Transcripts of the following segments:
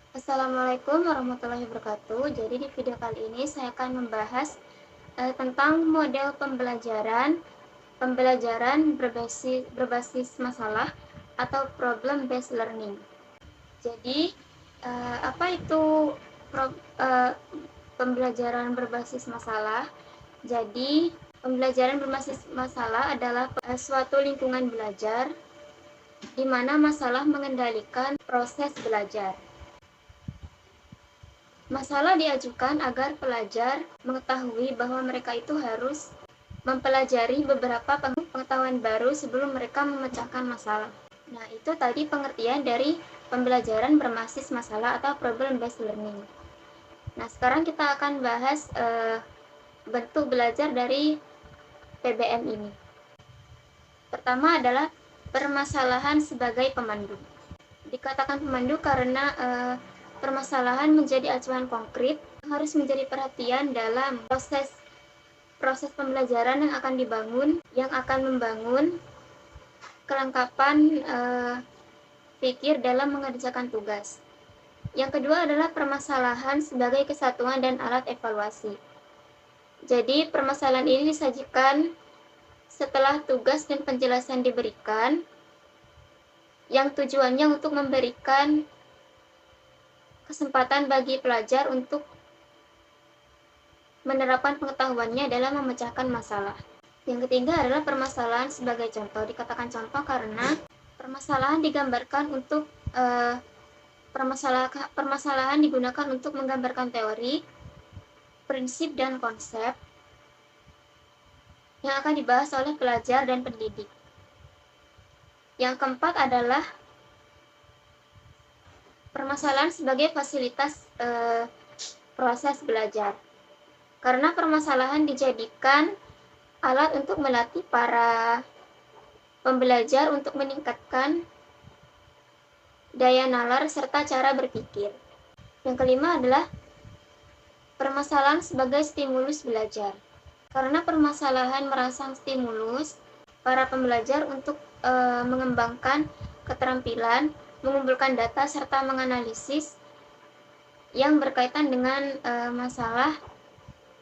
Assalamualaikum warahmatullahi wabarakatuh. Jadi di video kali ini saya akan membahas tentang model pembelajaran berbasis masalah atau problem based learning. Jadi apa itu pro- eh, pembelajaran berbasis masalah? Jadi pembelajaran berbasis masalah adalah suatu lingkungan belajar di mana masalah mengendalikan proses belajar. Masalah diajukan agar pelajar mengetahui bahwa mereka itu harus mempelajari beberapa pengetahuan baru sebelum mereka memecahkan masalah. Nah, itu tadi pengertian dari pembelajaran berbasis masalah atau problem based learning. Nah, sekarang kita akan bahas bentuk belajar dari PBM ini. Pertama adalah permasalahan sebagai pemandu. Dikatakan pemandu karena permasalahan menjadi acuan konkret harus menjadi perhatian dalam proses pembelajaran yang akan membangun kelengkapan pikir dalam mengerjakan tugas. Yang kedua adalah permasalahan sebagai kesatuan dan alat evaluasi. Jadi permasalahan ini disajikan setelah tugas dan penjelasan diberikan, yang tujuannya untuk memberikan kesempatan bagi pelajar untuk menerapkan pengetahuannya dalam memecahkan masalah. Yang ketiga adalah permasalahan sebagai contoh. Dikatakan contoh karena permasalahan digambarkan untuk permasalahan digunakan untuk menggambarkan teori, prinsip, dan konsep yang akan dibahas oleh pelajar dan pendidik. Yang keempat adalah permasalahan sebagai fasilitas proses belajar. Karena permasalahan dijadikan alat untuk melatih para pembelajar untuk meningkatkan daya nalar serta cara berpikir. Yang kelima adalah permasalahan sebagai stimulus belajar. Karena permasalahan merangsang stimulus para pembelajar untuk mengembangkan keterampilan, mengumpulkan data, serta menganalisis yang berkaitan dengan masalah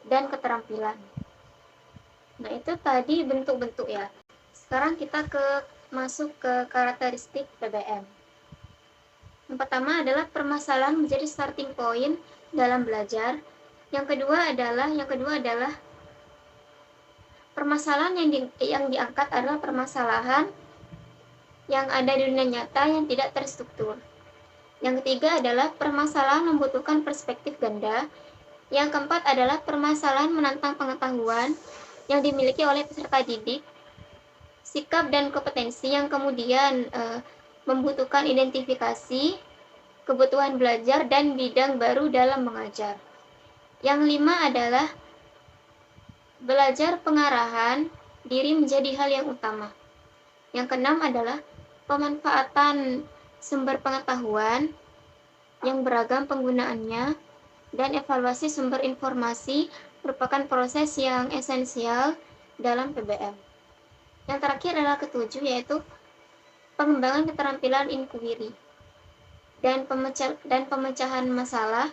dan keterampilan. Nah, itu tadi bentuk-bentuk ya. Sekarang kita masuk ke karakteristik PBM. Yang pertama adalah permasalahan menjadi starting point dalam belajar. Yang kedua adalah permasalahan yang diangkat adalah permasalahan yang ada di dunia nyata yang tidak terstruktur. Yang ketiga adalah permasalahan membutuhkan perspektif ganda. Yang keempat adalah permasalahan menantang pengetahuan yang dimiliki oleh peserta didik, sikap dan kompetensi yang kemudian membutuhkan identifikasi kebutuhan belajar dan bidang baru dalam mengajar. Yang lima adalah belajar pengarahan diri menjadi hal yang utama. Yang keenam adalah pemanfaatan sumber pengetahuan yang beragam penggunaannya dan evaluasi sumber informasi merupakan proses yang esensial dalam PBM. Yang terakhir adalah ketujuh, yaitu pengembangan keterampilan inquiry dan pemecahan masalah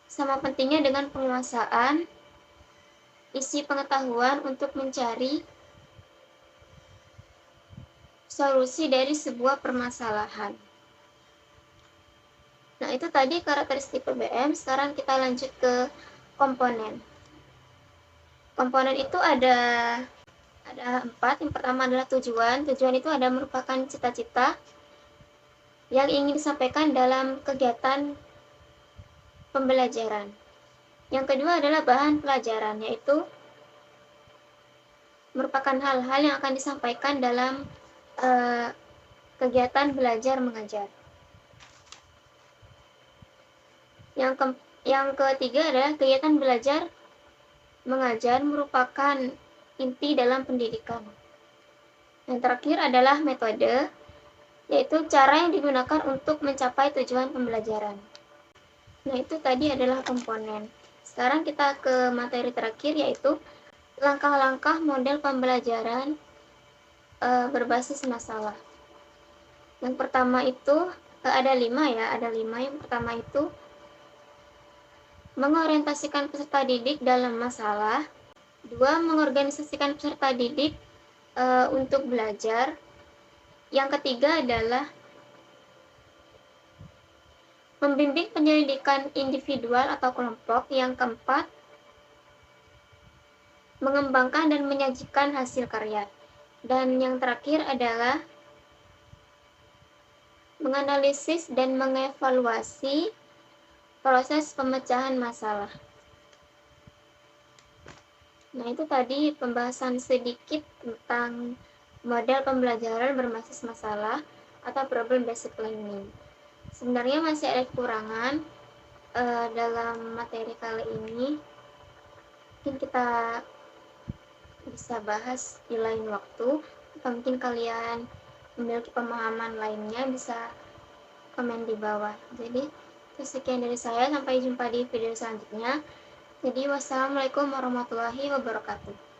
sama pentingnya dengan penguasaan isi pengetahuan untuk mencari solusi dari sebuah permasalahan. Nah, itu tadi karakteristik PBM. Sekarang kita lanjut ke komponen. Komponen itu ada 4. Yang pertama adalah tujuan. Tujuan itu merupakan cita-cita yang ingin disampaikan dalam kegiatan pembelajaran. Yang kedua adalah bahan pelajaran, yaitu merupakan hal-hal yang akan disampaikan dalam kegiatan belajar mengajar. Yang ketiga adalah kegiatan belajar mengajar merupakan inti dalam pendidikan. Yang terakhir adalah metode, yaitu cara yang digunakan untuk mencapai tujuan pembelajaran. Nah, itu tadi adalah komponen. Sekarang kita ke materi terakhir, yaitu langkah-langkah model pembelajaran berbasis masalah. Yang pertama itu Ada 5 ya, ada 5. Yang pertama itu mengorientasikan peserta didik dalam masalah. 2. Mengorganisasikan peserta didik untuk belajar. Yang ketiga adalah membimbing penyelidikan individual atau kelompok. Yang keempat, mengembangkan dan menyajikan hasil karya. Dan yang terakhir adalah menganalisis dan mengevaluasi proses pemecahan masalah. Nah, itu tadi pembahasan sedikit tentang model pembelajaran berbasis masalah atau problem based learning. Sebenarnya masih ada kekurangan dalam materi kali ini. Mungkin kita bisa bahas di lain waktu, atau mungkin kalian memiliki pemahaman lainnya bisa komen di bawah. Jadi sekian dari saya, sampai jumpa di video selanjutnya. Jadi wassalamualaikum warahmatullahi wabarakatuh.